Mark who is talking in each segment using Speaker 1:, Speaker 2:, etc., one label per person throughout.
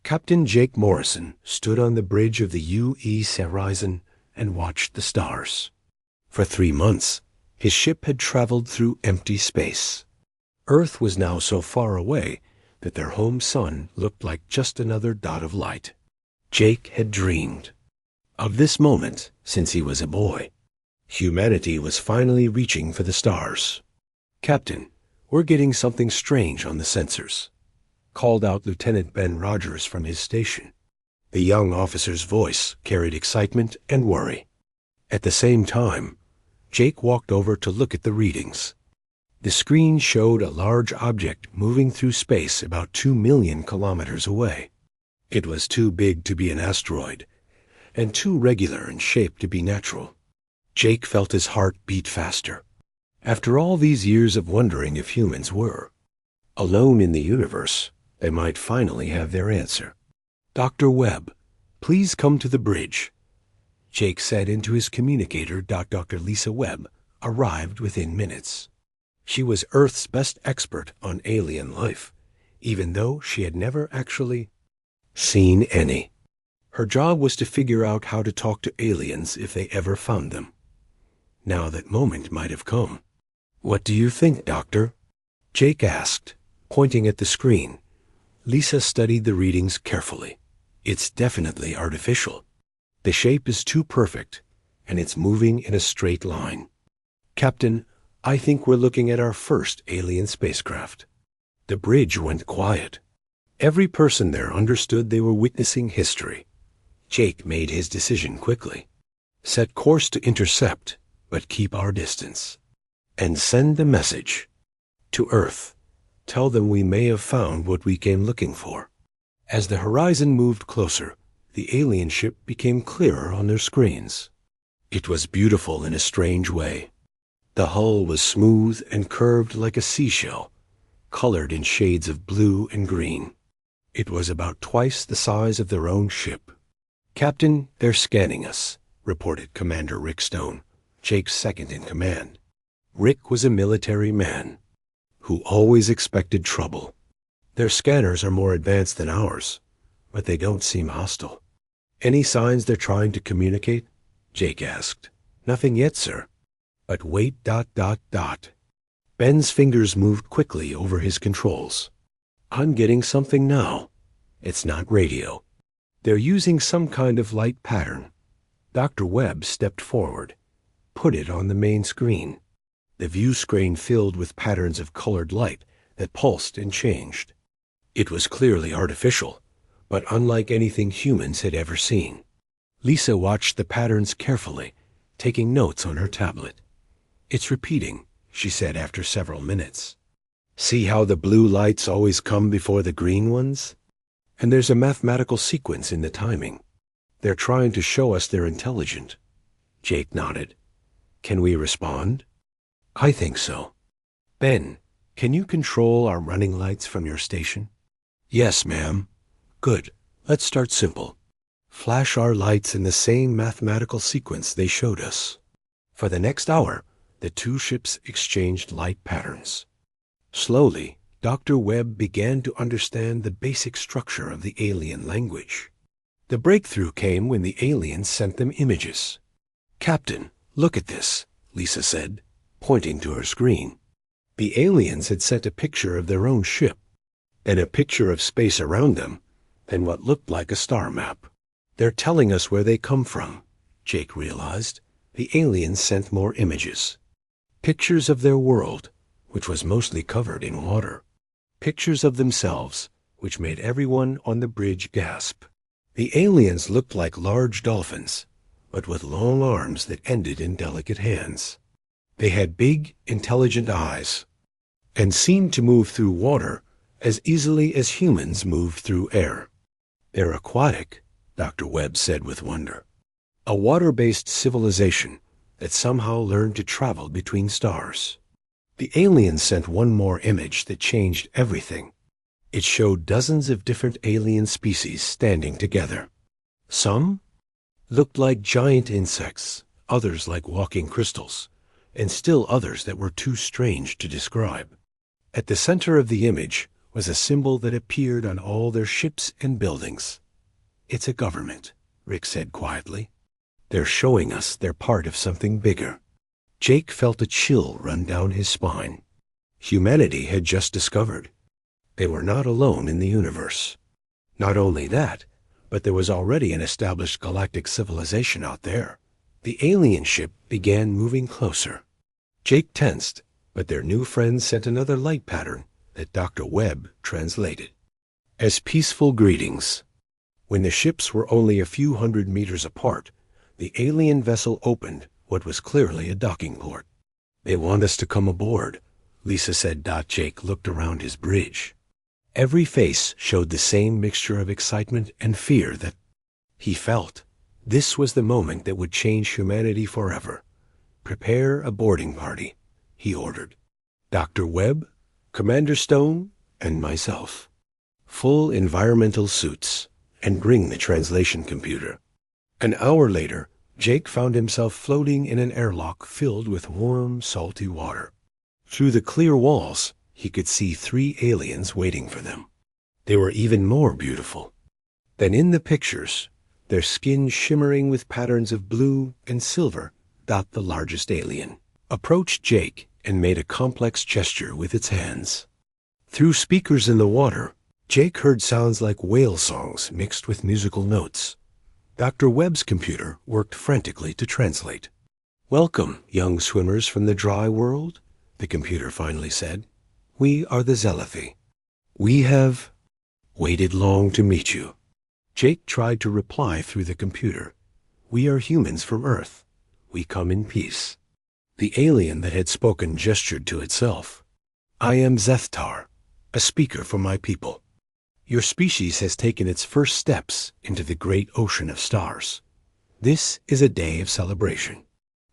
Speaker 1: Captain Jake Morrison stood on the bridge of the U.E.'s horizon and watched the stars. For 3 months, his ship had traveled through empty space. Earth was now so far away that their home sun looked like just another dot of light. Jake had dreamed of this moment since he was a boy. Humanity was finally reaching for the stars. "Captain, we're getting something strange on the sensors," called out Lieutenant Ben Rogers from his station. The young officer's voice carried excitement and worry. At the same time, Jake walked over to look at the readings. The screen showed a large object moving through space about 2 million kilometers away. It was too big to be an asteroid, and too regular in shape to be natural. Jake felt his heart beat faster. After all these years of wondering if humans were alone in the universe, they might finally have their answer. "Dr. Webb, please come to the bridge." Jake said into his communicator. Dr. Lisa Webb arrived within minutes. She was Earth's best expert on alien life, even though she had never actually seen any. Her job was to figure out how to talk to aliens if they ever found them. Now that moment might have come. "What do you think, Doctor?" Jake asked, pointing at the screen. Lisa studied the readings carefully. "It's definitely artificial. The shape is too perfect, and it's moving in a straight line. Captain, I think we're looking at our first alien spacecraft." The bridge went quiet. Every person there understood they were witnessing history. Jake made his decision quickly. "Set course to intercept, but keep our distance. And send the message to Earth. Tell them we may have found what we came looking for." As the horizon moved closer, the alien ship became clearer on their screens. It was beautiful in a strange way. The hull was smooth and curved like a seashell, colored in shades of blue and green. It was about twice the size of their own ship. "Captain, they're scanning us," reported Commander Rick Stone, Jake's second in command. Rick was a military man who always expected trouble. "Their scanners are more advanced than ours, but they don't seem hostile." "Any signs they're trying to communicate?" Jake asked. "Nothing yet, sir." "But wait, ... Ben's fingers moved quickly over his controls. "I'm getting something now. It's not radio. They're using some kind of light pattern." Dr. Webb stepped forward, put it on the main screen. The view screen filled with patterns of colored light that pulsed and changed. It was clearly artificial, but unlike anything humans had ever seen. Lisa watched the patterns carefully, taking notes on her tablet. "It's repeating," she said after several minutes. "See how the blue lights always come before the green ones? And there's a mathematical sequence in the timing. They're trying to show us they're intelligent." Jake nodded. "Can we respond?" "I think so." "Ben, can you control our running lights from your station?" "Yes, ma'am." "Good. Let's start simple. Flash our lights in the same mathematical sequence they showed us." For the next hour, the two ships exchanged light patterns. Slowly, Dr. Webb began to understand the basic structure of the alien language. The breakthrough came when the aliens sent them images. "Captain, look at this," Lisa said, pointing to her screen. The aliens had sent a picture of their own ship, and a picture of space around them, and what looked like a star map. "They're telling us where they come from," Jake realized. The aliens sent more images. Pictures of their world, which was mostly covered in water. Pictures of themselves, which made everyone on the bridge gasp. The aliens looked like large dolphins, but with long arms that ended in delicate hands. They had big, intelligent eyes, and seemed to move through water as easily as humans moved through air. "They're aquatic," Dr. Webb said with wonder. "A water-based civilization that somehow learned to travel between stars." The aliens sent one more image that changed everything. It showed dozens of different alien species standing together. Some looked like giant insects, others like walking crystals, and still others that were too strange to describe. At the center of the image was a symbol that appeared on all their ships and buildings. "It's a government," Rick said quietly. "They're showing us they're part of something bigger." Jake felt a chill run down his spine. Humanity had just discovered they were not alone in the universe. Not only that, but there was already an established galactic civilization out there. The alien ship began moving closer. Jake tensed, but their new friends sent another light pattern that Dr. Webb translated as peaceful greetings. When the ships were only a few hundred meters apart, the alien vessel opened what was clearly a docking port. "They want us to come aboard," Lisa said. Jake looked around his bridge. Every face showed the same mixture of excitement and fear that he felt. This was the moment that would change humanity forever. "Prepare a boarding party," he ordered. Dr. Webb, Commander Stone, and myself. Full environmental suits, and bring the translation computer. An hour later, Jake found himself floating in an airlock filled with warm, salty water. Through the clear walls, he could see 3 aliens waiting for them. They were even more beautiful than in the pictures, their skin shimmering with patterns of blue and silver. The largest alien approached Jake and made a complex gesture with its hands. Through speakers in the water, Jake heard sounds like whale songs mixed with musical notes. Dr. Webb's computer worked frantically to translate. "Welcome, young swimmers from the dry world," the computer finally said. "We are the Zelathi. We have waited long to meet you." Jake tried to reply through the computer. "We are humans from Earth. We come in peace." The alien that had spoken gestured to itself. "I am Zethtar, a speaker for my people. Your species has taken its first steps into the great ocean of stars. This is a day of celebration."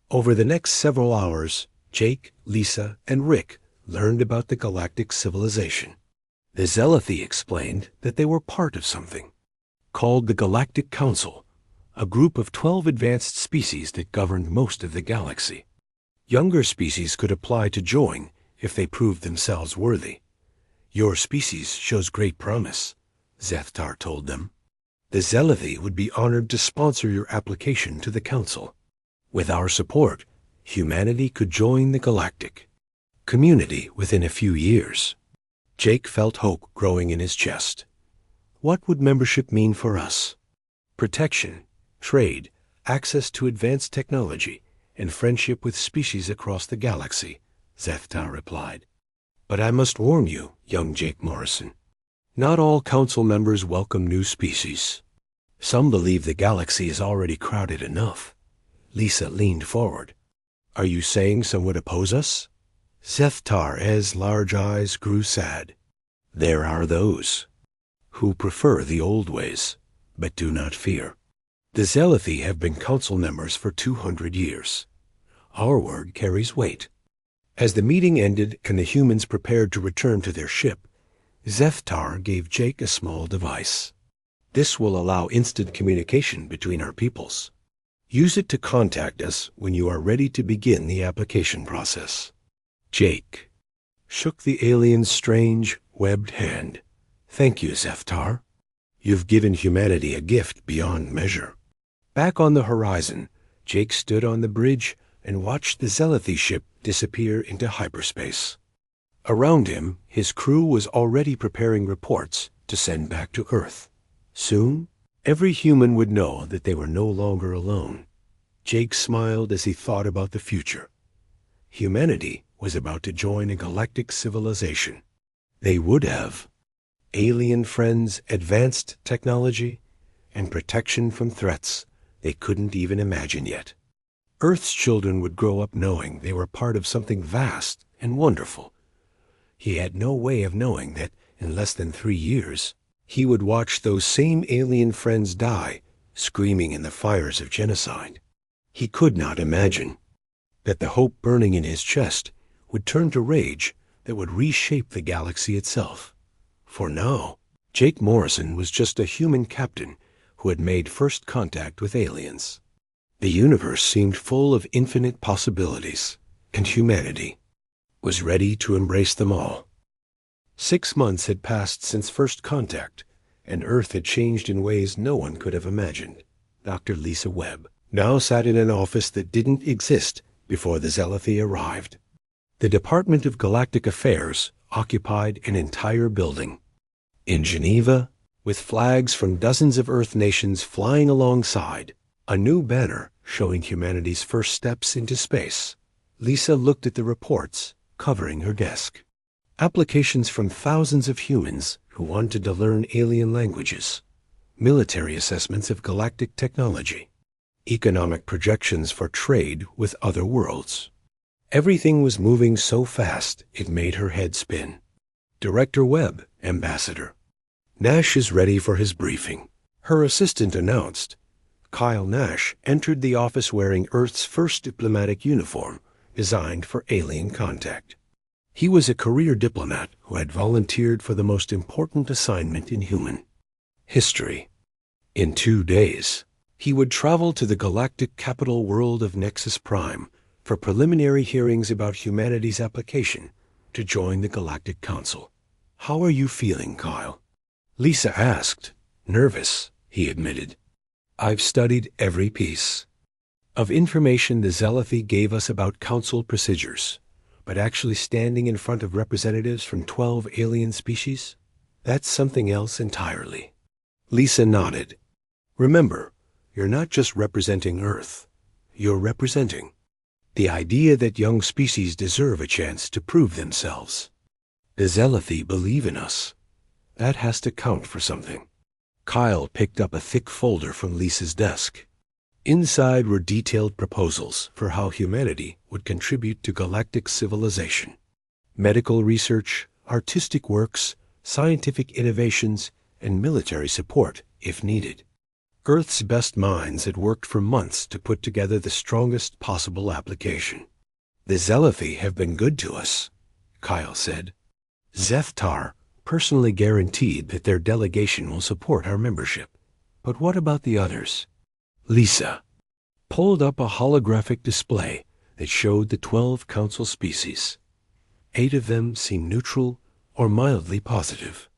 Speaker 1: Over the next several hours, Jake, Lisa, and Rick learned about the galactic civilization. The Zelathi explained that they were part of something called the Galactic Council, a group of 12 advanced species that governed most of the galaxy. Younger species could apply to join if they proved themselves worthy. "Your species shows great promise," Zethtar told them. "The Zelathi would be honored to sponsor your application to the Council. With our support, humanity could join the galactic community within a few years." Jake felt hope growing in his chest. What would membership mean for us? Protection, trade, access to advanced technology, and friendship with species across the galaxy, Zethtar replied. "But I must warn you, young Jake Morrison, not all council members welcome new species. Some believe the galaxy is already crowded enough." Lisa leaned forward. "Are you saying some would oppose us?" Zethtar's large eyes grew sad. "There are those who prefer the old ways, but do not fear. The Zelathi have been council members for 200 years. Our word carries weight." As the meeting ended and the humans prepared to return to their ship, Zethtar gave Jake a small device. "This will allow instant communication between our peoples. Use it to contact us when you are ready to begin the application process." Jake shook the alien's strange, webbed hand. "Thank you, Zethtar. You've given humanity a gift beyond measure." Back on the horizon, Jake stood on the bridge and watched the Zelathi ship disappear into hyperspace. Around him, his crew was already preparing reports to send back to Earth. Soon, every human would know that they were no longer alone. Jake smiled as he thought about the future. Humanity was about to join a galactic civilization. They would have alien friends, advanced technology, and protection from threats they couldn't even imagine yet. Earth's children would grow up knowing they were part of something vast and wonderful. He had no way of knowing that in less than 3 years, he would watch those same alien friends die, screaming in the fires of genocide. He could not imagine that the hope burning in his chest would turn to rage that would reshape the galaxy itself. For now, Jake Morrison was just a human captain who had made first contact with aliens. The universe seemed full of infinite possibilities, and humanity was ready to embrace them all. 6 months had passed since first contact, and Earth had changed in ways no one could have imagined. Dr. Lisa Webb now sat in an office that didn't exist before the Zelithy arrived. The Department of Galactic Affairs occupied an entire building. In Geneva, with flags from dozens of Earth nations flying alongside, a new banner showing humanity's first steps into space, Lisa looked at the reports covering her desk. Applications from thousands of humans who wanted to learn alien languages, military assessments of galactic technology, economic projections for trade with other worlds. Everything was moving so fast it made her head spin. Director Webb, Ambassador. Nash is ready for his briefing, her assistant announced. Kyle Nash entered the office wearing Earth's first diplomatic uniform designed for alien contact. He was a career diplomat who had volunteered for the most important assignment in human history. In 2 days, he would travel to the galactic capital world of Nexus Prime for preliminary hearings about humanity's application to join the Galactic Council. "How are you feeling, Kyle?" Lisa asked. "Nervous," he admitted. "I've studied every piece of information the Zelithy gave us about council procedures, but actually standing in front of representatives from 12 alien species? That's something else entirely." Lisa nodded. "Remember, you're not just representing Earth. You're representing the idea that young species deserve a chance to prove themselves. The Zelithy believe in us. That has to count for something." Kyle picked up a thick folder from Lisa's desk. Inside were detailed proposals for how humanity would contribute to galactic civilization. Medical research, artistic works, scientific innovations, and military support, if needed. Earth's best minds had worked for months to put together the strongest possible application. "The Zelithy have been good to us," Kyle said. "Zethtar personally guaranteed that their delegation will support our membership. But what about the others?" Lisa pulled up a holographic display that showed the 12 council species. 8 of them seem neutral or mildly positive.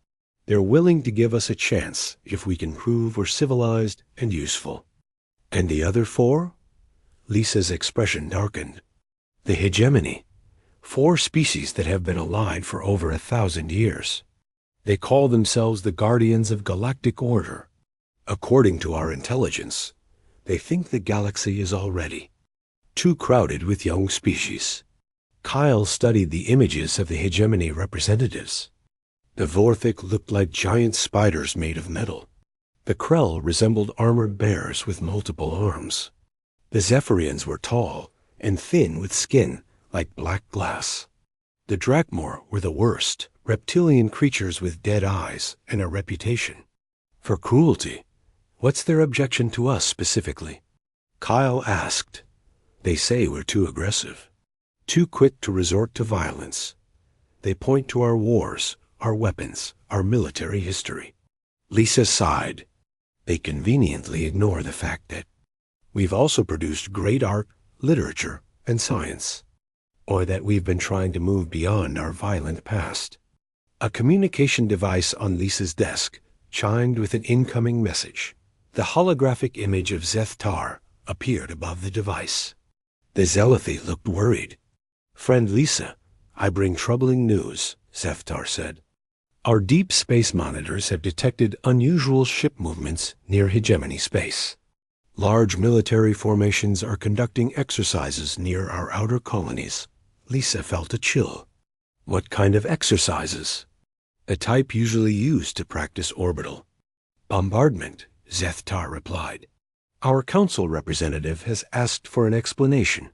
Speaker 1: They're willing to give us a chance if we can prove we're civilized and useful. And the other 4? Lisa's expression darkened. The hegemony. 4 species that have been allied for over 1,000 years. They call themselves the Guardians of Galactic Order. According to our intelligence, they think the galaxy is already too crowded with young species. Kyle studied the images of the hegemony representatives. The Vorthic looked like giant spiders made of metal. The Krell resembled armored bears with multiple arms. The Zephyrians were tall and thin with skin like black glass. The Drakmor were the worst, reptilian creatures with dead eyes and a reputation for cruelty. "What's their objection to us specifically?" Kyle asked. "They say we're too aggressive, too quick to resort to violence. They point to our wars, our weapons, our military history." Lisa sighed. "They conveniently ignore the fact that we've also produced great art, literature, and science, or that we've been trying to move beyond our violent past." A communication device on Lisa's desk chimed with an incoming message. The holographic image of Zethtar appeared above the device. The Zelithy looked worried. "Friend Lisa, I bring troubling news," Zethtar said. "Our deep space monitors have detected unusual ship movements near hegemony space. Large military formations are conducting exercises near our outer colonies." Lisa felt a chill. "What kind of exercises?" "A type usually used to practice orbital bombardment," Zethtar replied. "Our council representative has asked for an explanation,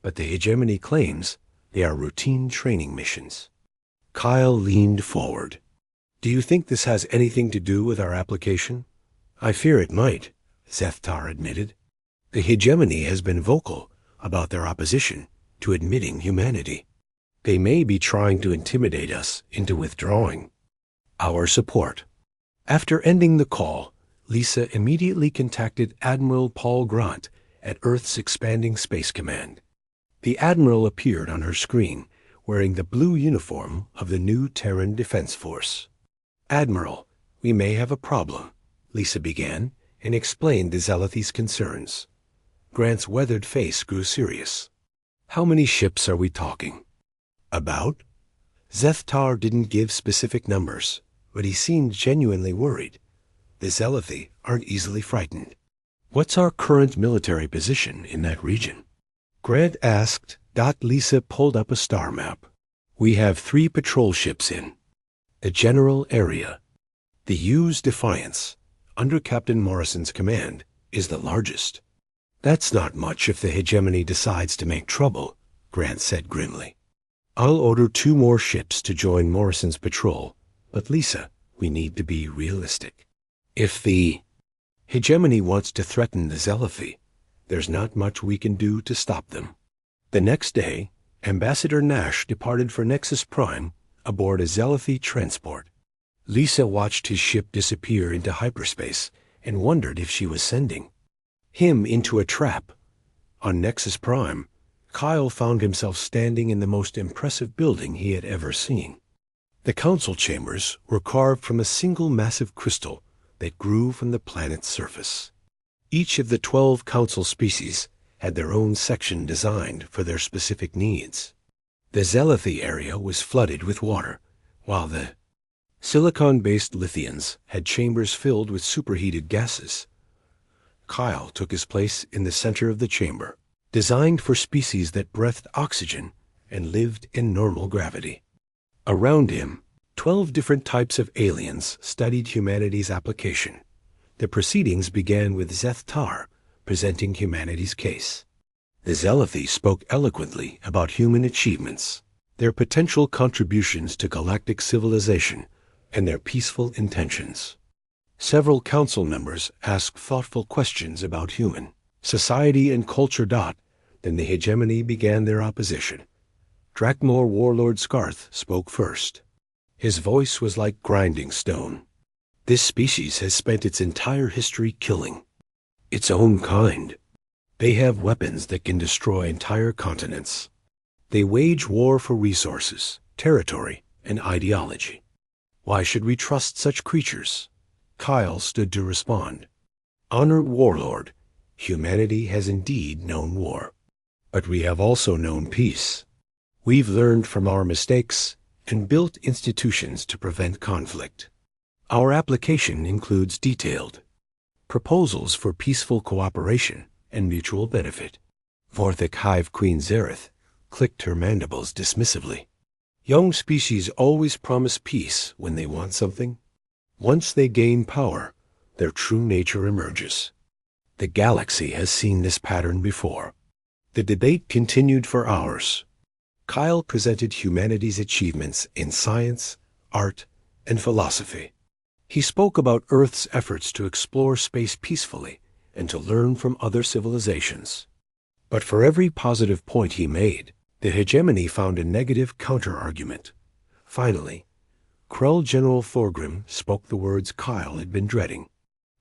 Speaker 1: but the hegemony claims they are routine training missions." Kyle leaned forward. "Do you think this has anything to do with our application?" "I fear it might," Zethtar admitted. "The hegemony has been vocal about their opposition to admitting humanity. They may be trying to intimidate us into withdrawing our support." After ending the call, Lisa immediately contacted Admiral Paul Grant at Earth's Expanding Space Command. The Admiral appeared on her screen, wearing the blue uniform of the new Terran Defense Force. "Admiral, we may have a problem," Lisa began, and explained the Zealothy's concerns. Grant's weathered face grew serious. "How many ships are we talking?" "About?" Zethtar didn't give specific numbers, but he seemed genuinely worried. The Zealothy aren't easily frightened. "What's our current military position in that region?" Grant asked. Lisa pulled up a star map. "We have 3 patrol ships in the general area. The U's Defiance, under Captain Morrison's command, is the largest." "That's not much if the hegemony decides to make trouble," Grant said grimly. "I'll order 2 more ships to join Morrison's patrol, but Lisa, we need to be realistic. If the hegemony wants to threaten the Zealothy, there's not much we can do to stop them." The next day, Ambassador Nash departed for Nexus Prime aboard a Zealothy transport. Lisa watched his ship disappear into hyperspace and wondered if she was sending him into a trap. On Nexus Prime, Kyle found himself standing in the most impressive building he had ever seen. The council chambers were carved from a single massive crystal that grew from the planet's surface. Each of the 12 council species had their own section designed for their specific needs. The Zealothy area was flooded with water, while the silicon-based Lithians had chambers filled with superheated gases. Kyle took his place in the center of the chamber, designed for species that breathed oxygen and lived in normal gravity. Around him, 12 different types of aliens studied humanity's application. The proceedings began with Zethtar presenting humanity's case. The Zealothy spoke eloquently about human achievements, their potential contributions to galactic civilization, and their peaceful intentions. Several council members asked thoughtful questions about human society and culture. Then the hegemony began their opposition. Drakmor warlord Scarth spoke first. His voice was like grinding stone. "This species has spent its entire history killing its own kind. They have weapons that can destroy entire continents. They wage war for resources, territory, and ideology. Why should we trust such creatures?" Kyle stood to respond. "Honored warlord, humanity has indeed known war, but we have also known peace. We've learned from our mistakes and built institutions to prevent conflict. Our application includes detailed proposals for peaceful cooperation and mutual benefit." Vorthik Hive Queen Zareth clicked her mandibles dismissively. "Young species always promise peace when they want something. Once they gain power, their true nature emerges. The galaxy has seen this pattern before." The debate continued for hours. Kyle presented humanity's achievements in science, art, and philosophy. He spoke about Earth's efforts to explore space peacefully and to learn from other civilizations. But for every positive point he made, the hegemony found a negative counter-argument. Finally, Krell General Thorgrim spoke the words Kyle had been dreading.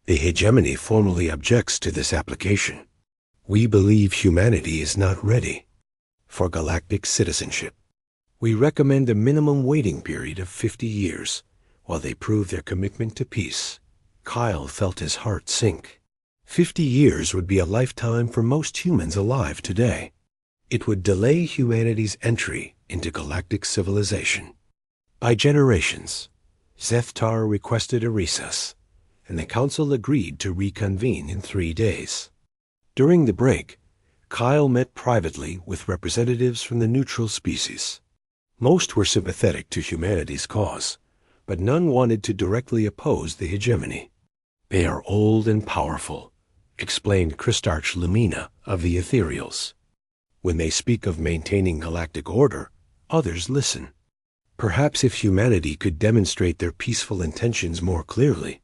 Speaker 1: "The hegemony formally objects to this application. We believe humanity is not ready for galactic citizenship. We recommend a minimum waiting period of 50 years while they prove their commitment to peace." Kyle felt his heart sink. 50 years would be a lifetime for most humans alive today. It would delay humanity's entry into galactic civilization. By generations, Zethtar requested a recess, and the council agreed to reconvene in 3 days. During the break, Kyle met privately with representatives from the neutral species. Most were sympathetic to humanity's cause, but none wanted to directly oppose the hegemony. "They are old and powerful," explained Christarch Lumina of the Ethereals. "When they speak of maintaining galactic order, others listen. Perhaps if humanity could demonstrate their peaceful intentions more clearly."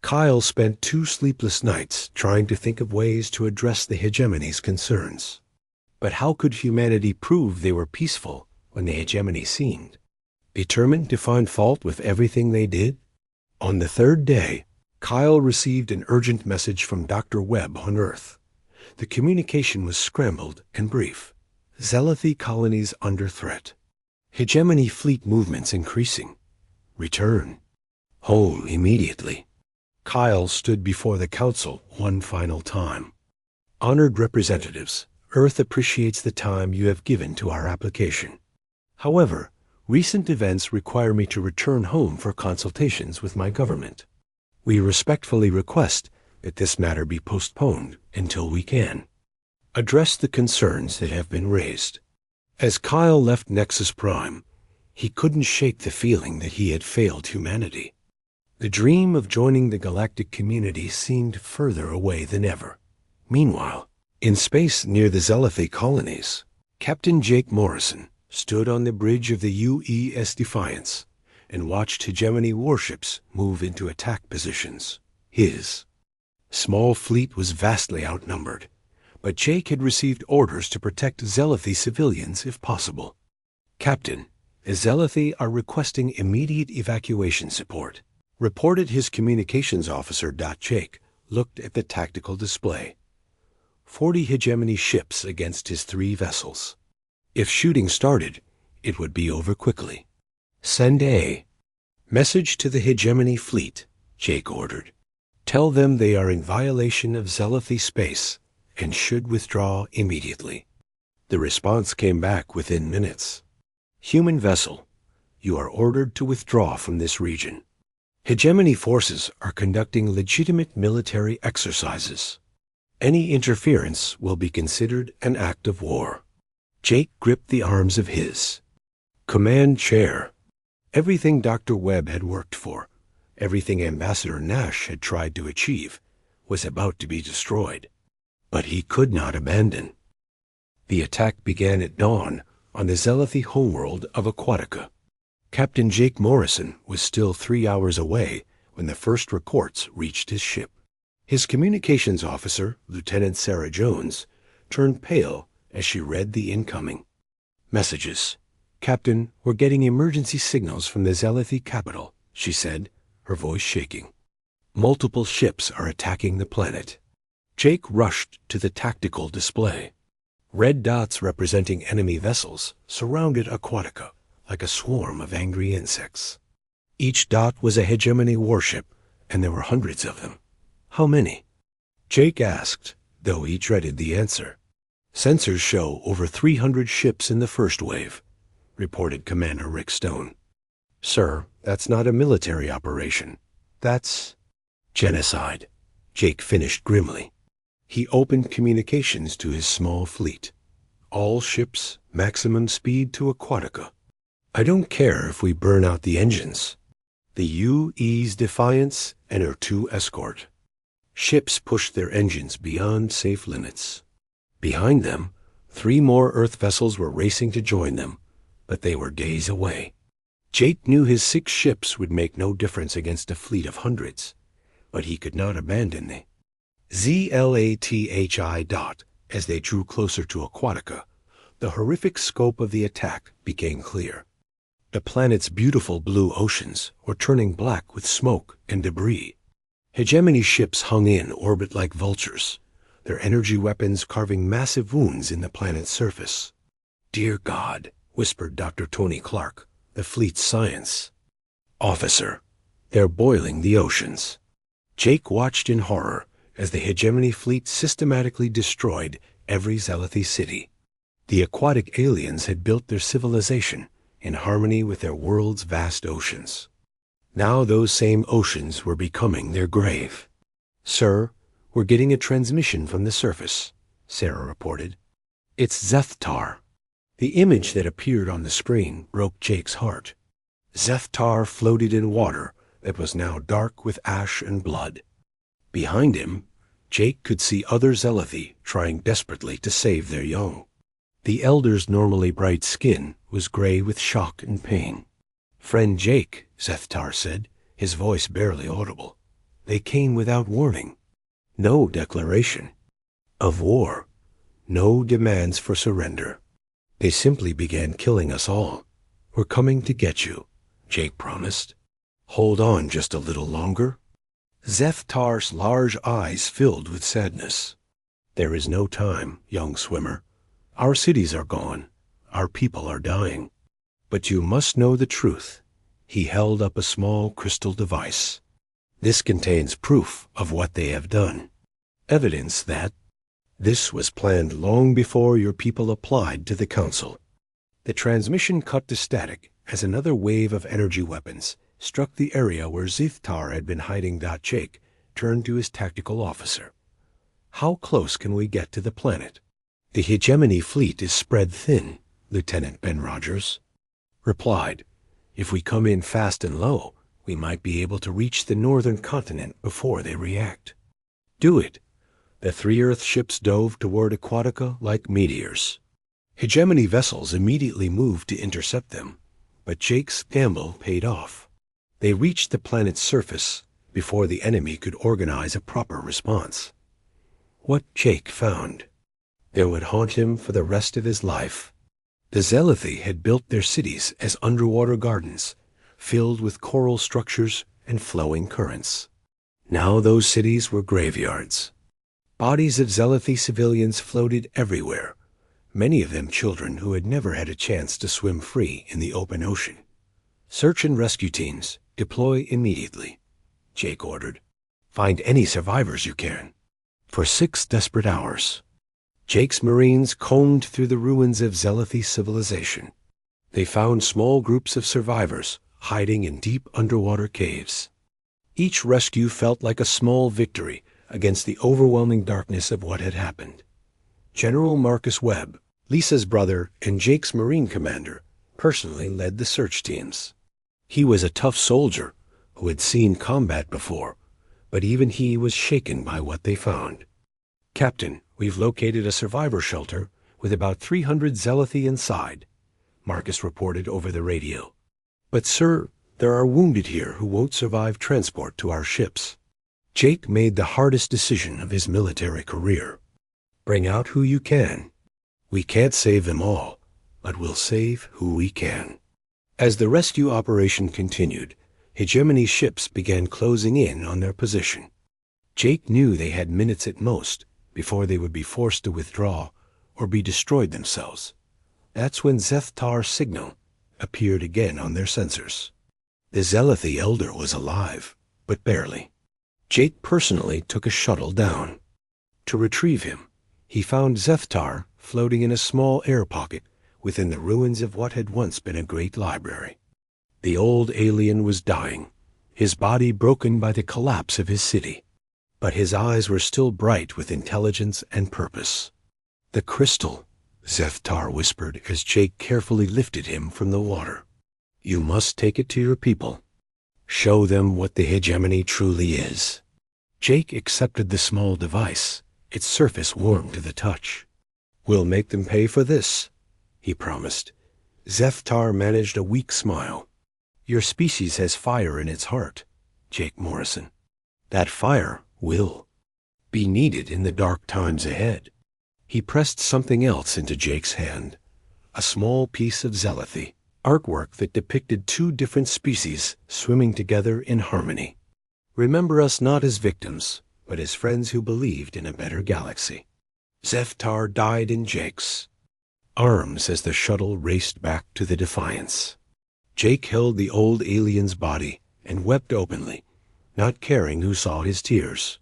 Speaker 1: Kyle spent 2 sleepless nights trying to think of ways to address the hegemony's concerns. But how could humanity prove they were peaceful when the hegemony seemed determined to find fault with everything they did? On the 3rd day, Kyle received an urgent message from Dr. Webb on Earth. The communication was scrambled and brief. "Zealothy colonies under threat. Hegemony fleet movements increasing. Return. Home immediately. Kyle stood before the council one final time. Honored representatives, Earth appreciates the time you have given to our application. However, recent events require me to return home for consultations with my government. We respectfully request that this matter be postponed until we can address the concerns that have been raised. As Kyle left Nexus Prime, he couldn't shake the feeling that he had failed humanity. The dream of joining the galactic community seemed further away than ever. Meanwhile, in space near the Zelithy colonies, Captain Jake Morrison stood on the bridge of the UES Defiance and watched hegemony warships move into attack positions. His small fleet was vastly outnumbered, but Jake had received orders to protect Zelithy civilians if possible. Captain, the Zelithy are requesting immediate evacuation support, reported his communications officer. Jake looked at the tactical display. 40 hegemony ships against his 3 vessels. If shooting started, it would be over quickly. Send a message to the hegemony fleet, Jake ordered. Tell them they are in violation of Zelithy space and should withdraw immediately. The response came back within minutes. Human vessel, you are ordered to withdraw from this region. Hegemony forces are conducting legitimate military exercises. Any interference will be considered an act of war. Jake gripped the arms of his command chair. Everything Dr. Webb had worked for, everything Ambassador Nash had tried to achieve, was about to be destroyed. But he could not abandon. The attack began at dawn on the Zelithy homeworld of Aquatica. Captain Jake Morrison was still 3 hours away when the first reports reached his ship. His communications officer, Lieutenant Sarah Jones, turned pale as she read the incoming messages. Captain, we're getting emergency signals from the Zelithy capital, she said, her voice shaking. Multiple ships are attacking the planet. Jake rushed to the tactical display. Red dots representing enemy vessels surrounded Aquatica like a swarm of angry insects. Each dot was a hegemony warship, and there were hundreds of them. How many? Jake asked, though he dreaded the answer. Sensors show over 300 ships in the first wave, reported Commander Rick Stone. Sir, that's not a military operation. That's genocide, Jake finished grimly. He opened communications to his small fleet. All ships, maximum speed to Aquatica. I don't care if we burn out the engines. The UE's Defiance and her 2 escort. Ships pushed their engines beyond safe limits. Behind them, 3 more Earth vessels were racing to join them, but they were days away. Jake knew his 6 ships would make no difference against a fleet of hundreds, but he could not abandon the ZLATHI. As they drew closer to Aquatica, the horrific scope of the attack became clear. The planet's beautiful blue oceans were turning black with smoke and debris. Hegemony ships hung in orbit like vultures, their energy weapons carving massive wounds in the planet's surface. Dear God, whispered Dr. Tony Clark, the fleet's science officer, they're boiling the oceans. Jake watched in horror as the hegemony fleet systematically destroyed every Zelithy city. The aquatic aliens had built their civilization in harmony with their world's vast oceans. Now those same oceans were becoming their grave. Sir, we're getting a transmission from the surface, Sarah reported. It's Zethtar. The image that appeared on the screen broke Jake's heart. Zethtar floated in water that was now dark with ash and blood. Behind him, Jake could see other Zelithy trying desperately to save their young. The elder's normally bright skin was gray with shock and pain. Friend Jake, Zethtar said, his voice barely audible. They came without warning. No declaration of war. No demands for surrender. They simply began killing us all. We're coming to get you, Jake promised. Hold on just a little longer. Zethtar's large eyes filled with sadness. There is no time, young swimmer. Our cities are gone. Our people are dying. But you must know the truth. He held up a small crystal device. This contains proof of what they have done. Evidence that this was planned long before your people applied to the Council. The transmission cut to static as another wave of energy weapons struck the area where Zithtar had been hiding. Jake turned to his tactical officer. How close can we get to the planet? The hegemony fleet is spread thin, Lieutenant Ben Rogers replied. If we come in fast and low, we might be able to reach the northern continent before they react. Do it. The 3 Earth ships dove toward Aquatica like meteors. Hegemony vessels immediately moved to intercept them, but Jake's gamble paid off. They reached the planet's surface before the enemy could organize a proper response. What Jake found there would haunt him for the rest of his life. The Zealothi had built their cities as underwater gardens, filled with coral structures and flowing currents. Now those cities were graveyards. Bodies of Zealothi civilians floated everywhere, many of them children who had never had a chance to swim free in the open ocean. Search and rescue teams, deploy immediately, Jake ordered. Find any survivors you can. For 6 desperate hours, Jake's Marines combed through the ruins of Zealothi civilization. They found small groups of survivors hiding in deep underwater caves. Each rescue felt like a small victory against the overwhelming darkness of what had happened. General Marcus Webb, Lisa's brother and Jake's Marine commander, personally led the search teams. He was a tough soldier who had seen combat before, but even he was shaken by what they found. Captain, we've located a survivor shelter with about 300 Zealothi inside, Marcus reported over the radio. But sir, there are wounded here who won't survive transport to our ships. Jake made the hardest decision of his military career. Bring out who you can. We can't save them all, but we'll save who we can. As the rescue operation continued, hegemony ships began closing in on their position. Jake knew they had minutes at most before they would be forced to withdraw or be destroyed themselves. That's when Zethtar's signal appeared again on their sensors. The Zealothi elder was alive, but barely. Jake personally took a shuttle down. To retrieve him, he found Zethtar floating in a small air pocket within the ruins of what had once been a great library. The old alien was dying, his body broken by the collapse of his city, but his eyes were still bright with intelligence and purpose. The crystal, Zethtar whispered as Jake carefully lifted him from the water. You must take it to your people. Show them what the hegemony truly is. Jake accepted the small device, its surface warm to the touch. We'll make them pay for this, he promised. Zethtar managed a weak smile. Your species has fire in its heart, Jake Morrison. That fire will be needed in the dark times ahead. He pressed something else into Jake's hand, a small piece of Zealothi, artwork that depicted 2 different species swimming together in harmony. Remember us not as victims, but as friends who believed in a better galaxy. Zethtar died in Jake's arms as the shuttle raced back to the Defiance. Jake held the old alien's body and wept openly, not caring who saw his tears.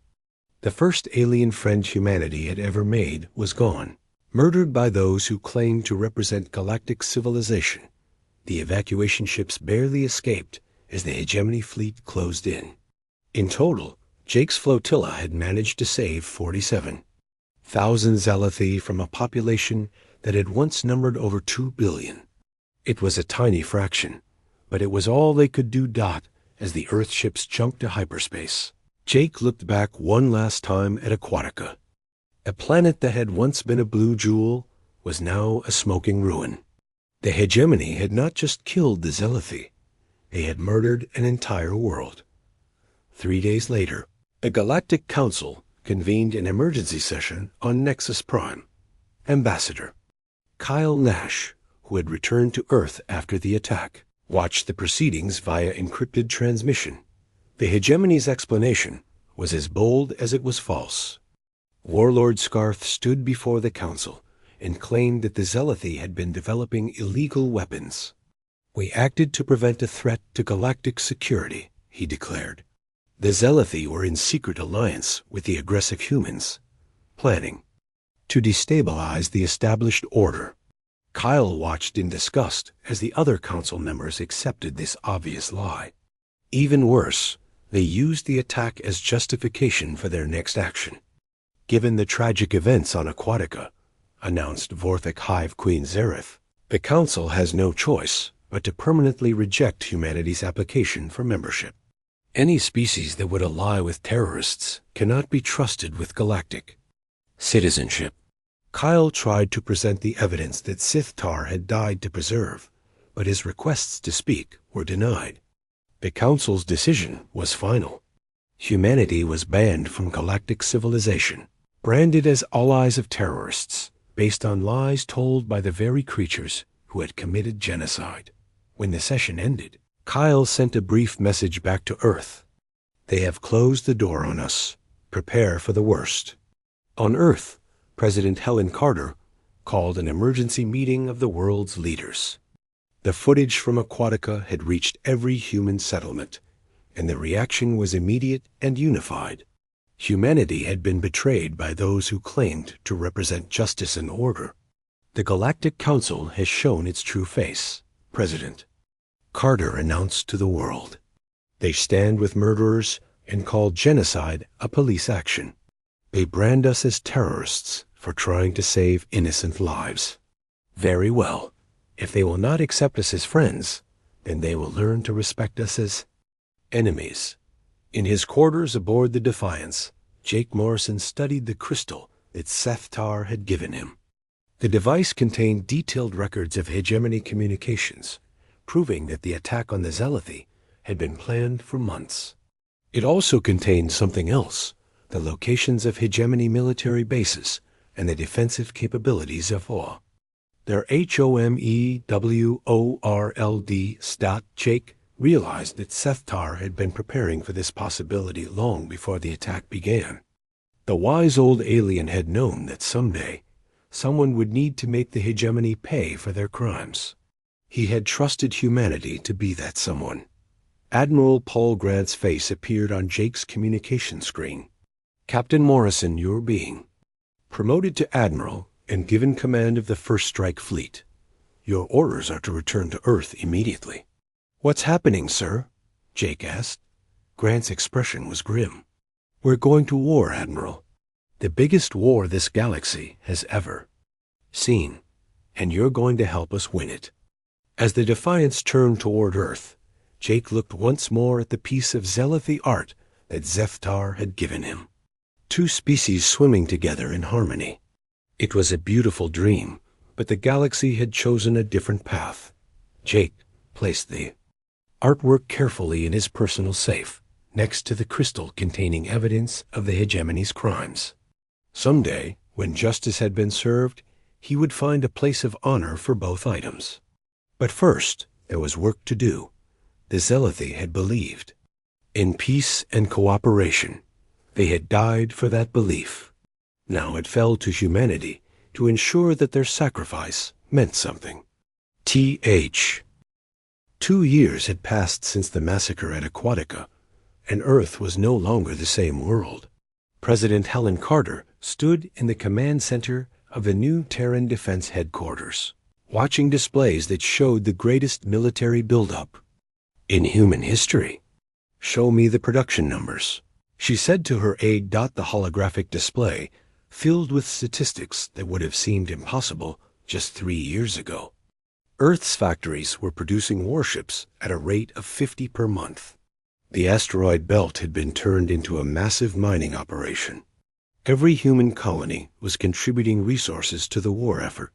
Speaker 1: The first alien friend humanity had ever made was gone, murdered by those who claimed to represent galactic civilization. The evacuation ships barely escaped as the hegemony fleet closed in. In total, Jake's flotilla had managed to save 47,000 Zealothi from a population that had once numbered over 2 billion. It was a tiny fraction, but it was all they could do. As the Earth ships jumped to hyperspace, Jake looked back one last time at Aquatica. A planet that had once been a blue jewel was now a smoking ruin. The hegemony had not just killed the Zealothi, they had murdered an entire world. 3 days later, a Galactic Council convened an emergency session on Nexus Prime. Ambassador Kyle Nash, who had returned to Earth after the attack, watched the proceedings via encrypted transmission. The hegemony's explanation was as bold as it was false. Warlord Scarth stood before the council and claimed that the Zealothi had been developing illegal weapons. "We acted to prevent a threat to galactic security," he declared. "The Zealothi were in secret alliance with the aggressive humans, planning to destabilize the established order." Kyle watched in disgust as the other council members accepted this obvious lie. Even worse, they used the attack as justification for their next action. "Given the tragic events on Aquatica," announced Vorthik Hive Queen Zareth, "the Council has no choice but to permanently reject humanity's application for membership. Any species that would ally with terrorists cannot be trusted with galactic citizenship." Kyle tried to present the evidence that Sithtar had died to preserve, but his requests to speak were denied. The Council's decision was final. Humanity was banned from galactic civilization, branded as allies of terrorists, based on lies told by the very creatures who had committed genocide. When the session ended, Kyle sent a brief message back to Earth. "They have closed the door on us. Prepare for the worst." On Earth, President Helen Carter called an emergency meeting of the world's leaders. The footage from Aquatica had reached every human settlement, and the reaction was immediate and unified. Humanity had been betrayed by those who claimed to represent justice and order. "The Galactic Council has shown its true face," President Carter announced to the world. "They stand with murderers and call genocide a police action. They brand us as terrorists for trying to save innocent lives. Very well. If they will not accept us as friends, then they will learn to respect us as enemies." In his quarters aboard the Defiance, Jake Morrison studied the crystal that Sethtar had given him. The device contained detailed records of hegemony communications, proving that the attack on the Zealothi had been planned for months. It also contained something else: the locations of hegemony military bases and the defensive capabilities of HFY. Their HOMEWORLD stat. Jake realized that Sethtar had been preparing for this possibility long before the attack began. The wise old alien had known that someday someone would need to make the hegemony pay for their crimes. He had trusted humanity to be that someone. Admiral Paul Grant's face appeared on Jake's communication screen. "Captain Morrison, you're being promoted to Admiral and given command of the First Strike Fleet. Your orders are to return to Earth immediately." "What's happening, sir?" Jake asked. Grant's expression was grim. "We're going to war, Admiral. The biggest war this galaxy has ever seen, and you're going to help us win it." As the Defiance turned toward Earth, Jake looked once more at the piece of Zealothi art that Sethtar had given him. Two species swimming together in harmony. It was a beautiful dream, but the galaxy had chosen a different path. Jake placed the artwork carefully in his personal safe, next to the crystal containing evidence of the hegemony's crimes. Someday, when justice had been served, he would find a place of honor for both items. But first, there was work to do. The Zealothi had believed in peace and cooperation. They had died for that belief. Now it fell to humanity to ensure that their sacrifice meant something. 2 years had passed since the massacre at Aquatica, and Earth was no longer the same world. President Helen Carter stood in the command center of the new Terran Defense Headquarters, watching displays that showed the greatest military buildup in human history. "Show me the production numbers," she said to her aide. The holographic display filled with statistics that would have seemed impossible just 3 years ago. Earth's factories were producing warships at a rate of 50 per month. The asteroid belt had been turned into a massive mining operation. Every human colony was contributing resources to the war effort.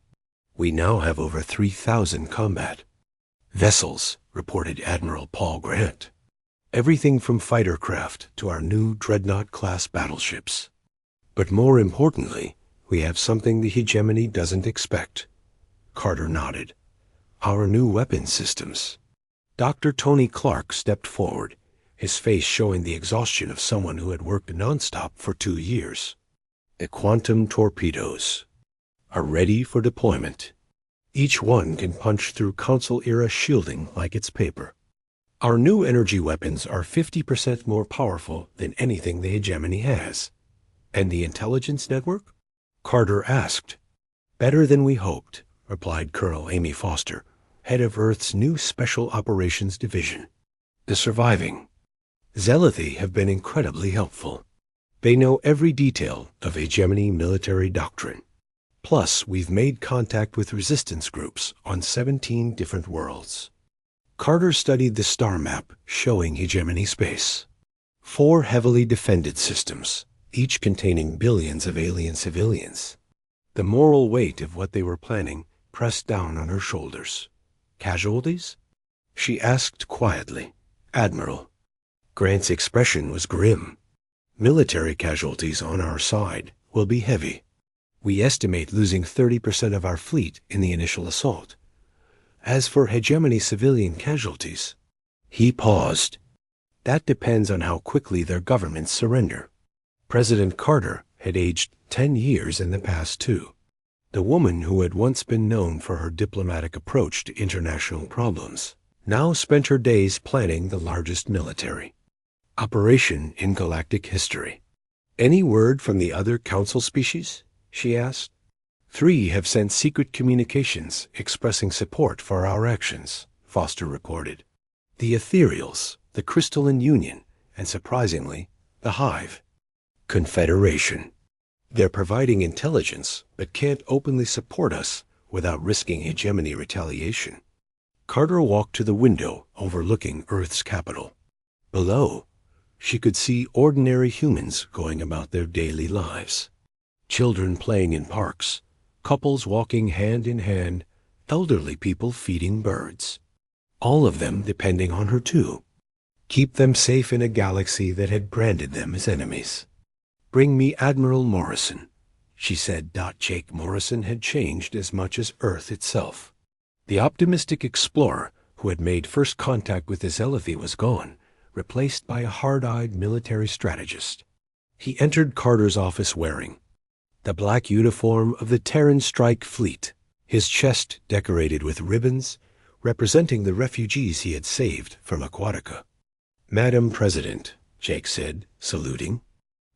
Speaker 1: "We now have over 3,000 combat vessels," reported Admiral Paul Grant. "Everything from fighter craft to our new Dreadnought-class battleships. But more importantly, we have something the hegemony doesn't expect." Carter nodded. "Our new weapon systems." Dr. Tony Clark stepped forward, his face showing the exhaustion of someone who had worked nonstop for 2 years. "The quantum torpedoes are ready for deployment." Each one can punch through Council-era shielding like it's paper. Our new energy weapons are 50% more powerful than anything the hegemony has. And the intelligence network? Carter asked. Better than we hoped, replied Colonel Amy Foster, head of Earth's new Special Operations Division. The surviving Zealothi have been incredibly helpful. They know every detail of hegemony military doctrine. Plus, we've made contact with resistance groups on 17 different worlds. Carter studied the star map showing hegemony space. 4 heavily defended systems, each containing billions of alien civilians. The moral weight of what they were planning pressed down on her shoulders. Casualties? She asked quietly. Admiral. Grant's expression was grim. Military casualties on our side will be heavy. We estimate losing 30% of our fleet in the initial assault. As for hegemony civilian casualties, he paused. That depends on how quickly their governments surrender. President Carter had aged 10 years in the past, too. The woman who had once been known for her diplomatic approach to international problems now spent her days planning the largest military operation in galactic history. Any word from the other council species? She asked. 3 have sent secret communications expressing support for our actions, Foster reported. The Ethereals, the Crystalline Union, and surprisingly, the Hive. Confederation. They're providing intelligence, but can't openly support us without risking hegemony retaliation. Carter walked to the window overlooking Earth's capital. Below, she could see ordinary humans going about their daily lives. Children playing in parks, couples walking hand in hand, elderly people feeding birds. All of them depending on her too. Keep them safe in a galaxy that had branded them as enemies. Bring me Admiral Morrison, she said. Jake Morrison had changed as much as Earth itself. The optimistic explorer who had made first contact with the Zealothi was gone, replaced by a hard-eyed military strategist. He entered Carter's office wearing the black uniform of the Terran Strike Fleet, his chest decorated with ribbons representing the refugees he had saved from Aquatica. Madam President, Jake said, saluting.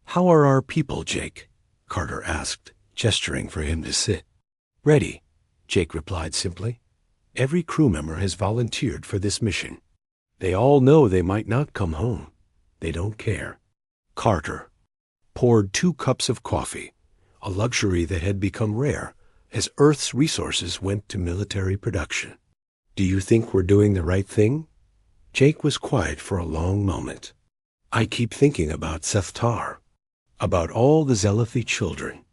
Speaker 1: How are our people, Jake? Carter asked, gesturing for him to sit. Ready, Jake replied simply. Every crew member has volunteered for this mission. They all know they might not come home. They don't care. Carter poured 2 cups of coffee, a luxury that had become rare as Earth's resources went to military production. Do you think we're doing the right thing? Jake was quiet for a long moment. I keep thinking about Sethtar, about all the Zealothi children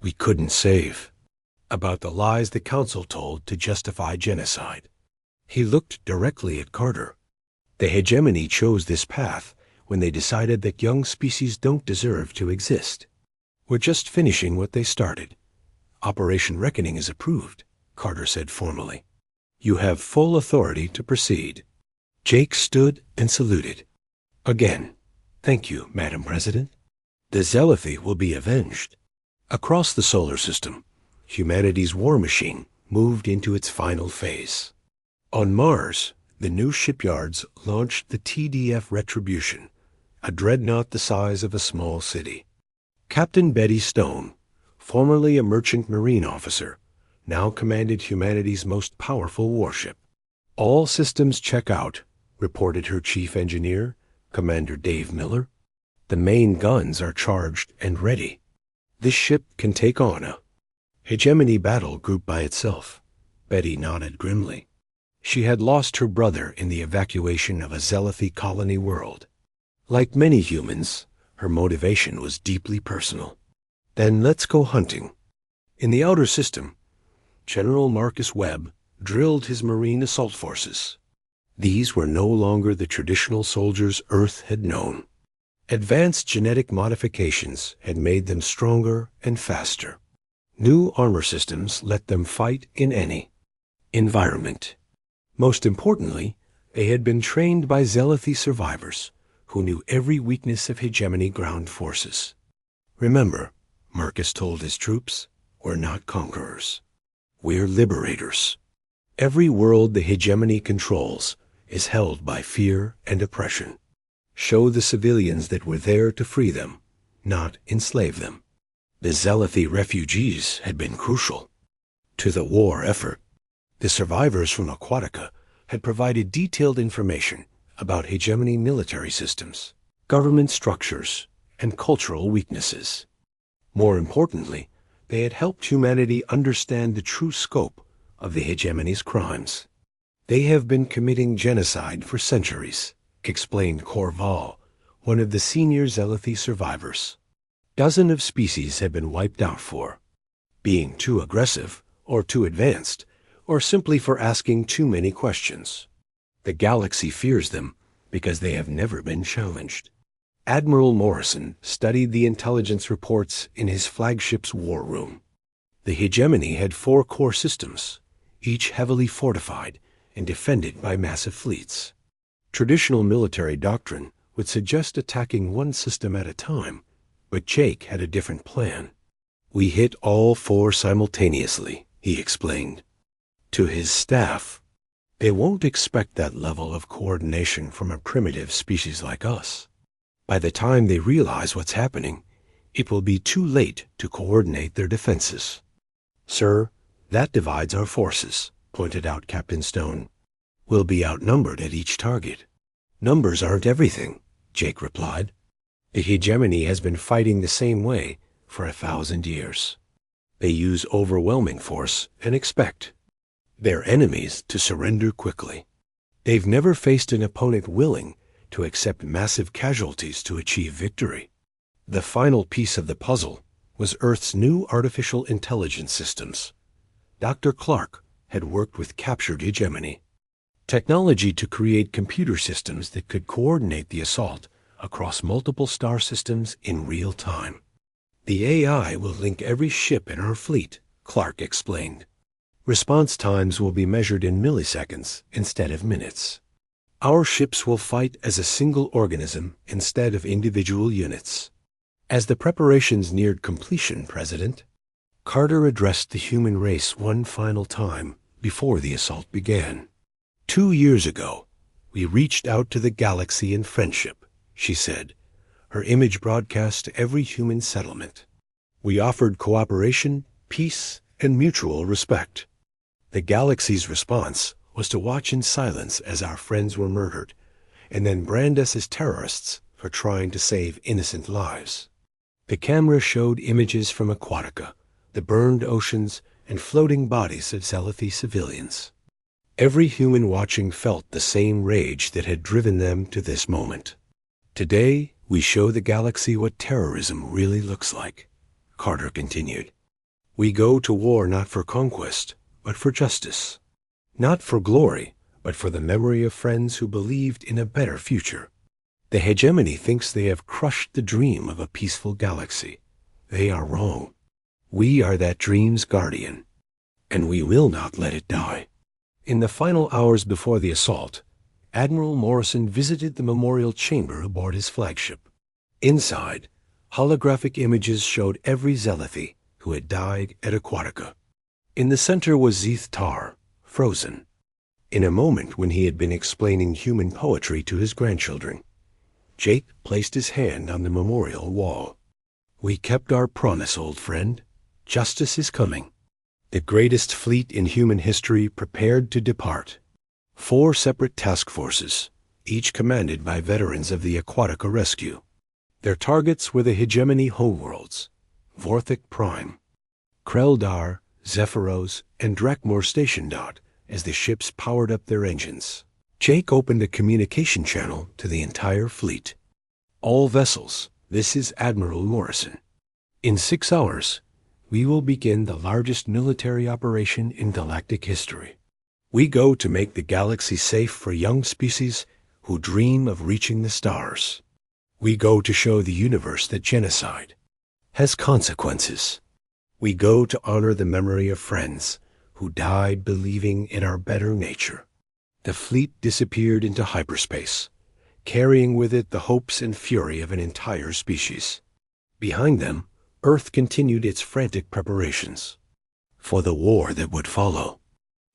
Speaker 1: we couldn't save, about the lies the Council told to justify genocide. He looked directly at Carter. The hegemony chose this path when they decided that young species don't deserve to exist. We're just finishing what they started. Operation Reckoning is approved, Carter said formally. You have full authority to proceed. Jake stood and saluted. Again, thank you, Madam President. The Zealothi will be avenged. Across the solar system, humanity's war machine moved into its final phase. On Mars, the new shipyards launched the TDF Retribution, a dreadnought the size of a small city. Captain Betty Stone, formerly a merchant marine officer, now commanded humanity's most powerful warship. All systems check out, reported her chief engineer, Commander Dave Miller. The main guns are charged and ready. This ship can take on a hegemony battle group by itself. Betty nodded grimly. She had lost her brother in the evacuation of a Zealothi colony world. Like many humans, her motivation was deeply personal. Then let's go hunting. In the outer system, General Marcus Webb drilled his marine assault forces. These were no longer the traditional soldiers Earth had known. Advanced genetic modifications had made them stronger and faster. New armor systems let them fight in any environment. Most importantly, they had been trained by Zealothi survivors who knew every weakness of hegemony ground forces. Remember, Marcus told his troops, we're not conquerors. We're liberators. Every world the hegemony controls is held by fear and oppression. Show the civilians that we're there to free them, not enslave them. The Zealothi refugees had been crucial to the war effort. The survivors from Aquatica had provided detailed information about hegemony military systems, government structures, and cultural weaknesses. More importantly, they had helped humanity understand the true scope of the hegemony's crimes. They have been committing genocide for centuries, explained Corval, one of the senior Zealothi survivors. Dozens of species have been wiped out for being too aggressive or too advanced, or simply for asking too many questions. The galaxy fears them because they have never been challenged. Admiral Morrison studied the intelligence reports in his flagship's war room. The hegemony had 4 core systems, each heavily fortified and defended by massive fleets. Traditional military doctrine would suggest attacking one system at a time, but Jake had a different plan. We hit all 4 simultaneously, he explained. To his staff, they won't expect that level of coordination from a primitive species like us. By the time they realize what's happening, it will be too late to coordinate their defenses. Sir, that divides our forces, pointed out Captain Stone. We'll be outnumbered at each target. Numbers aren't everything, Jake replied. The hegemony has been fighting the same way for 1,000 years. They use overwhelming force and expect their enemies to surrender quickly. They've never faced an opponent willing to accept massive casualties to achieve victory. The final piece of the puzzle was Earth's new artificial intelligence systems. Dr. Clark had worked with captured hegemony. Technology to create computer systems that could coordinate the assault across multiple star systems in real time. The AI will link every ship in our fleet, Clark explained. Response times will be measured in milliseconds instead of minutes. Our ships will fight as a single organism instead of individual units. As the preparations neared completion, President, Carter addressed the human race one final time before the assault began. 2 years ago, we reached out to the galaxy in friendship, she said, her image broadcast to every human settlement. We offered cooperation, peace, and mutual respect. The galaxy's response was to watch in silence as our friends were murdered, and then brand us as terrorists for trying to save innocent lives. The camera showed images from Aquatica, the burned oceans, and floating bodies of Zealothi civilians. Every human watching felt the same rage that had driven them to this moment. Today, we show the galaxy what terrorism really looks like, Carter continued. We go to war not for conquest, but for justice. Not for glory, but for the memory of friends who believed in a better future. The hegemony thinks they have crushed the dream of a peaceful galaxy. They are wrong. We are that dream's guardian, and we will not let it die. In the final hours before the assault, Admiral Morrison visited the memorial chamber aboard his flagship. Inside, holographic images showed every Zealothi who had died at Aquatica. In the center was Zeeth Tar, frozen. In a moment when he had been explaining human poetry to his grandchildren, Jake placed his hand on the memorial wall. We kept our promise, old friend. Justice is coming. The greatest fleet in human history prepared to depart. 4 separate task forces, each commanded by veterans of the Aquatica rescue. Their targets were the hegemony homeworlds, Vorthik Prime, Kreldar, Zephyros, and Drakmor Station Dot as the ships powered up their engines. Jake opened a communication channel to the entire fleet. All vessels, this is Admiral Morrison. In 6 hours, we will begin the largest military operation in galactic history. We go to make the galaxy safe for young species who dream of reaching the stars. We go to show the universe that genocide has consequences. We go to honor the memory of friends who died believing in our better nature. The fleet disappeared into hyperspace, carrying with it the hopes and fury of an entire species. Behind them, Earth continued its frantic preparations. for the war that would follow.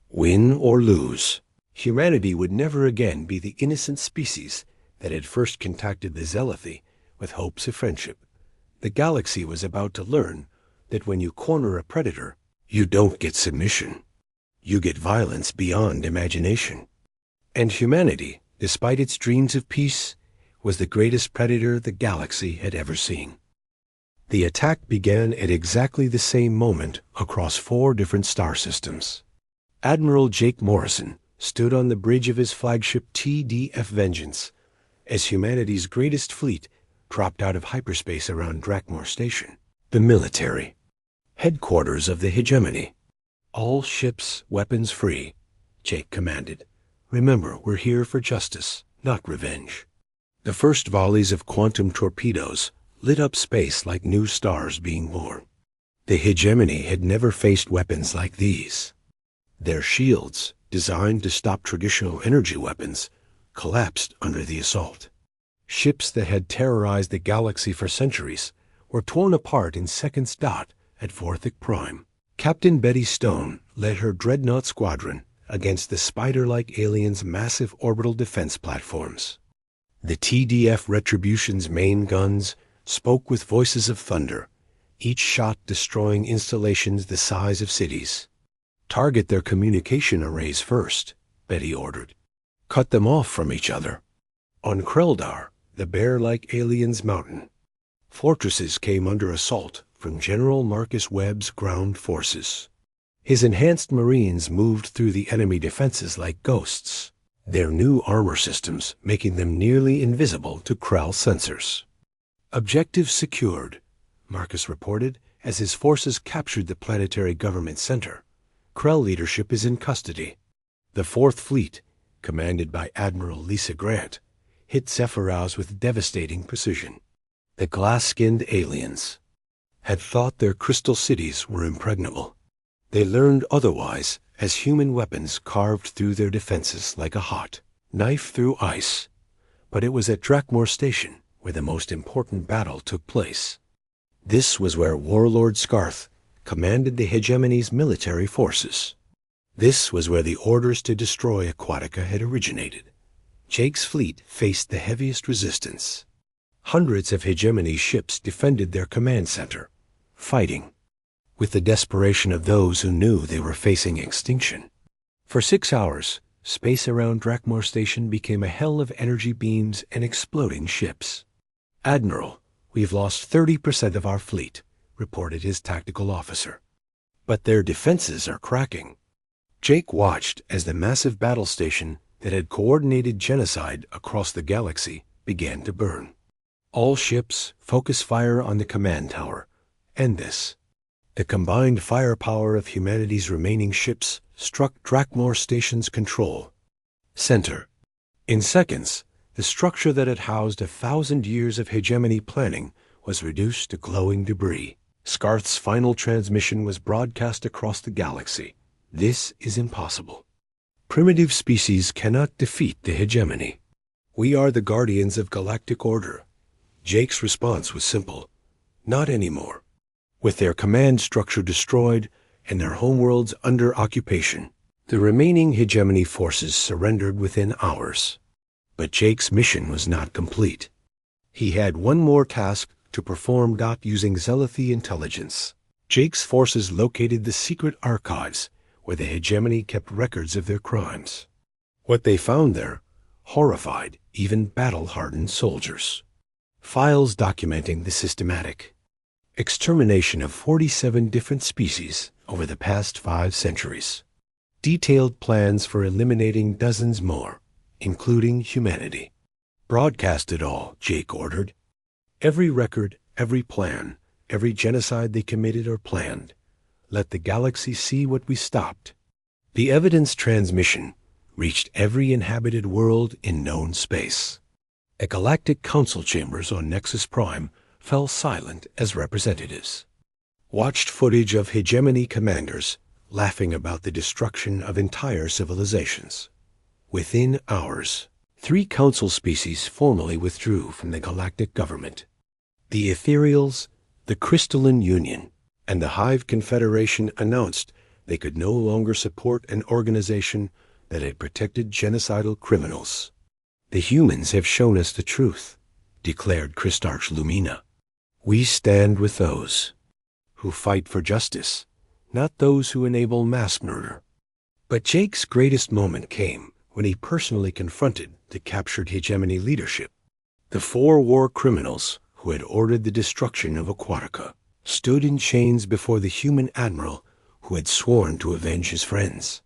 Speaker 1: Win or lose, humanity would never again be the innocent species that had first contacted the Zealothy with hopes of friendship. The galaxy was about to learn that when you corner a predator, you don't get submission. You get violence beyond imagination. And humanity, despite its dreams of peace, was the greatest predator the galaxy had ever seen. The attack began at exactly the same moment across 4 different star systems. Admiral Jake Morrison stood on the bridge of his flagship TDF Vengeance as humanity's greatest fleet dropped out of hyperspace around Drakmor Station, the military headquarters of the hegemony. All ships, weapons free, Jake commanded. Remember, we're here for justice, not revenge. The first volleys of quantum torpedoes lit up space like new stars being born. The hegemony had never faced weapons like these. Their shields, designed to stop traditional energy weapons, collapsed under the assault. Ships that had terrorized the galaxy for centuries were torn apart in seconds dot at Vorthic Prime. Captain Betty Stone led her dreadnought squadron against the spider-like aliens' massive orbital defense platforms. The TDF Retribution's main guns spoke with voices of thunder, each shot destroying installations the size of cities. Target their communication arrays first, Betty ordered. Cut them off from each other. On Kreldar, the bear-like aliens' mountain, fortresses came under assault from General Marcus Webb's ground forces. His enhanced Marines moved through the enemy defenses like ghosts, their new armor systems making them nearly invisible to Krell sensors. Objective secured, Marcus reported as his forces captured the planetary government center. Krell leadership is in custody. The Fourth Fleet, commanded by Admiral Lisa Grant, hit Zephyros with devastating precision. The glass-skinned aliens had thought their crystal cities were impregnable. They learned otherwise as human weapons carved through their defenses like a hot knife through ice. But it was at Drakmor Station where the most important battle took place. This was where Warlord Scarth commanded the hegemony's military forces. This was where the orders to destroy Aquatica had originated. Jake's fleet faced the heaviest resistance. Hundreds of hegemony ships defended their command center, fighting with the desperation of those who knew they were facing extinction. For 6 hours, space around Drakmor Station became a hell of energy beams and exploding ships. Admiral, we've lost 30% of our fleet, reported his tactical officer. But their defenses are cracking. Jake watched as the massive battle station that had coordinated genocide across the galaxy began to burn. All ships focus fire on the command tower. End this. The combined firepower of humanity's remaining ships struck Drakmor Station's control center. In seconds, the structure that had housed 1,000 years of hegemony planning was reduced to glowing debris. Scarth's final transmission was broadcast across the galaxy. This is impossible. Primitive species cannot defeat the hegemony. We are the guardians of galactic order. Jake's response was simple. Not anymore. With their command structure destroyed and their homeworlds under occupation, the remaining hegemony forces surrendered within hours. But Jake's mission was not complete. He had one more task to perform. Using Zealothy intelligence, Jake's forces located the secret archives where the hegemony kept records of their crimes. What they found there horrified even battle-hardened soldiers. Files documenting the systematic extermination of 47 different species over the past 5 centuries. Detailed plans for eliminating dozens more, including humanity. Broadcast it all, Jake ordered. Every record, every plan, every genocide they committed or planned. Let the galaxy see what we stopped. The evidence transmission reached every inhabited world in known space. At galactic council chambers on Nexus Prime fell silent as representatives watched footage of hegemony commanders laughing about the destruction of entire civilizations. Within hours, 3 council species formally withdrew from the galactic government. The Ethereals, the Crystalline Union, and the Hive Confederation announced they could no longer support an organization that had protected genocidal criminals. "The humans have shown us the truth," declared Christarch Lumina. "We stand with those who fight for justice, not those who enable mass murder." But Jake's greatest moment came when he personally confronted the captured hegemony leadership. The 4 war criminals who had ordered the destruction of Aquatica stood in chains before the human admiral who had sworn to avenge his friends.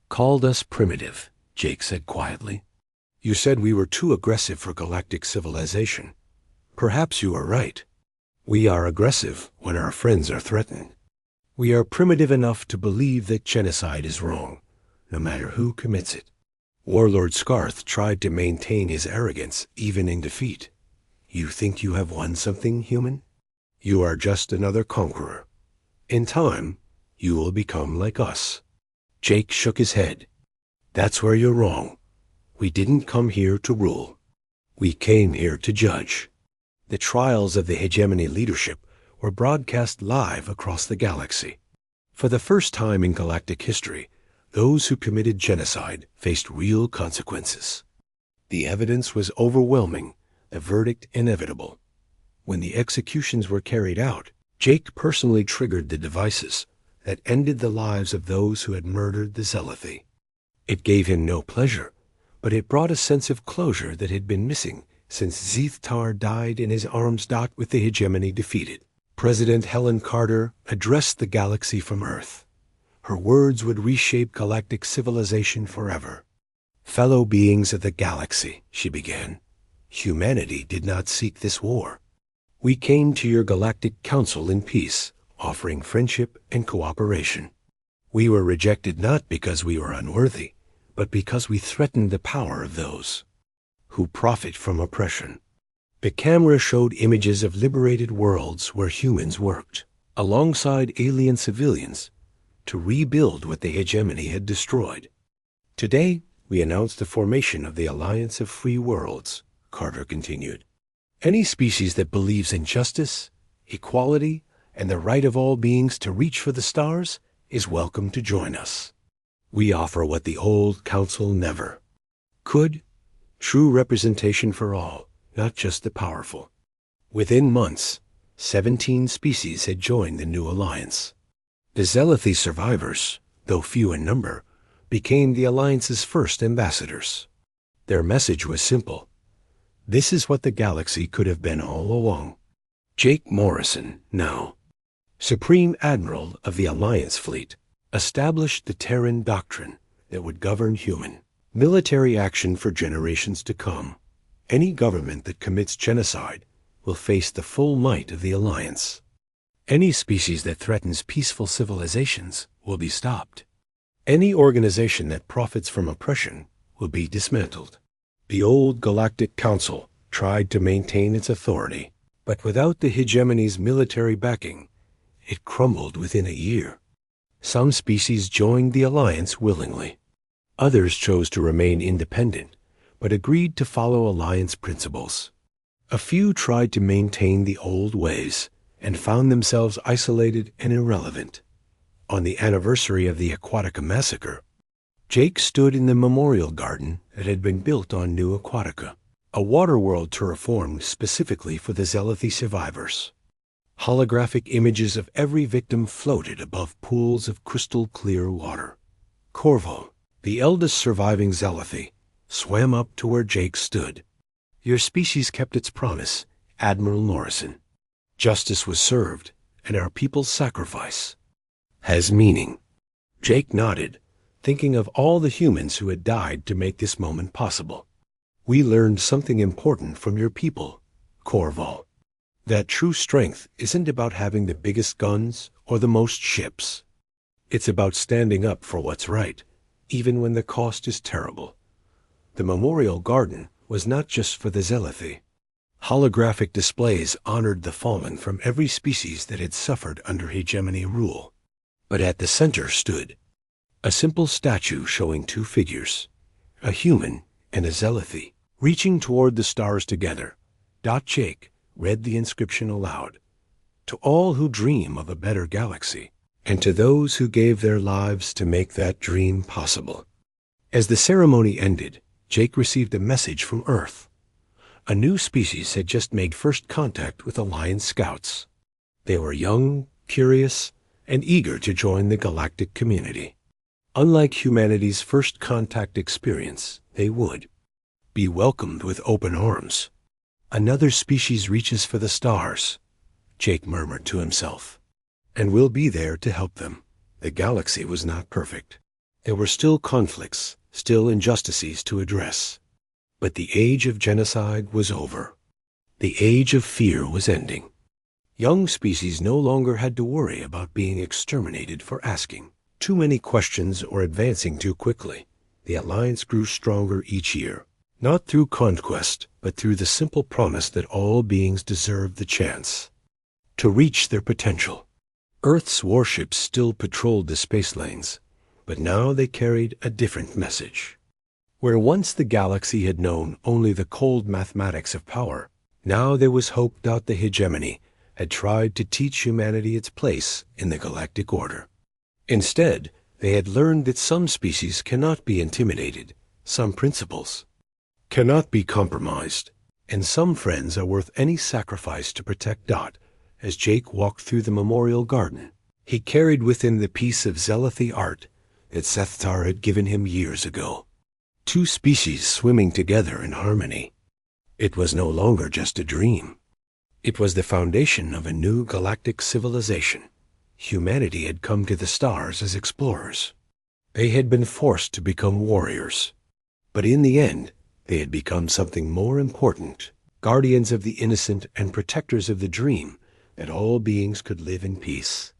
Speaker 1: "Called us primitive," Jake said quietly. "You said we were too aggressive for galactic civilization. Perhaps you are right. We are aggressive when our friends are threatened. We are primitive enough to believe that genocide is wrong, no matter who commits it." Warlord Scarth tried to maintain his arrogance even in defeat. "You think you have won something, human? You are just another conqueror. In time, you will become like us." Jake shook his head. "That's where you're wrong. We didn't come here to rule. We came here to judge." The trials of the hegemony leadership were broadcast live across the galaxy. For the first time in galactic history, those who committed genocide faced real consequences. The evidence was overwhelming, the verdict inevitable. When the executions were carried out, Jake personally triggered the devices that ended the lives of those who had murdered the Zealoty. It gave him no pleasure, but it brought a sense of closure that had been missing since Zeethtar died and his arms dot with the hegemony defeated. President Helen Carter addressed the galaxy from Earth. Her words would reshape galactic civilization forever. "Fellow beings of the galaxy," she began, "humanity did not seek this war. We came to your galactic council in peace, offering friendship and cooperation. We were rejected not because we were unworthy, but because we threatened the power of those who profit from oppression." The camera showed images of liberated worlds where humans worked, alongside alien civilians, to rebuild what the hegemony had destroyed. "Today, we announce the formation of the Alliance of Free Worlds," Carter continued. "Any species that believes in justice, equality, and the right of all beings to reach for the stars is welcome to join us. We offer what the old council never could: true representation for all, not just the powerful." Within months, 17 species had joined the new alliance. The Zealoty survivors, though few in number, became the alliance's first ambassadors. Their message was simple: this is what the galaxy could have been all along. Jake Morrison, now Supreme Admiral of the Alliance Fleet, established the Terran doctrine that would govern human military action for generations to come. Any government that commits genocide will face the full might of the Alliance. Any species that threatens peaceful civilizations will be stopped. Any organization that profits from oppression will be dismantled. The old Galactic Council tried to maintain its authority, but without the hegemony's military backing, it crumbled within a year. Some species joined the alliance willingly. Others chose to remain independent, but agreed to follow alliance principles. A few tried to maintain the old ways and found themselves isolated and irrelevant. On the anniversary of the Aquatica massacre, Jake stood in the memorial garden that had been built on New Aquatica, a water world terraformed specifically for the Zealoty survivors. Holographic images of every victim floated above pools of crystal-clear water. Corvo, the eldest surviving Zealoty, swam up to where Jake stood. "Your species kept its promise, Admiral Norrison. Justice was served, and our people's sacrifice has meaning." Jake nodded, thinking of all the humans who had died to make this moment possible. "We learned something important from your people, Corval. That true strength isn't about having the biggest guns or the most ships. It's about standing up for what's right, even when the cost is terrible." The memorial garden was not just for the Zealoty. Holographic displays honored the fallen from every species that had suffered under hegemony rule. But at the center stood a simple statue showing 2 figures, a human and a Zealoty, reaching toward the stars together. Jake read the inscription aloud: to all who dream of a better galaxy, and to those who gave their lives to make that dream possible. As the ceremony ended, Jake received a message from Earth. A new species had just made first contact with Alliance scouts. They were young, curious, and eager to join the galactic community. Unlike humanity's first contact experience, they would be welcomed with open arms. Another species reaches for the stars, Jake murmured to himself, and we'll be there to help them. The galaxy was not perfect. There were still conflicts, still injustices to address. But the age of genocide was over. The age of fear was ending. Young species no longer had to worry about being exterminated for asking too many questions or advancing too quickly. The Alliance grew stronger each year, not through conquest, but through the simple promise that all beings deserve the chance to reach their potential. Earth's warships still patrolled the space lanes, but now they carried a different message. Where once the galaxy had known only the cold mathematics of power, now there was hope that the hegemony had tried to teach humanity its place in the galactic order. Instead, they had learned that some species cannot be intimidated, some principles cannot be compromised, and some friends are worth any sacrifice to protect Dot. As Jake walked through the memorial garden, he carried with him the piece of Zelothy art that Sethtar had given him years ago. Two species swimming together in harmony. It was no longer just a dream. It was the foundation of a new galactic civilization. Humanity had come to the stars as explorers. They had been forced to become warriors. But in the end, they had become something more important, guardians of the innocent and protectors of the dream that all beings could live in peace.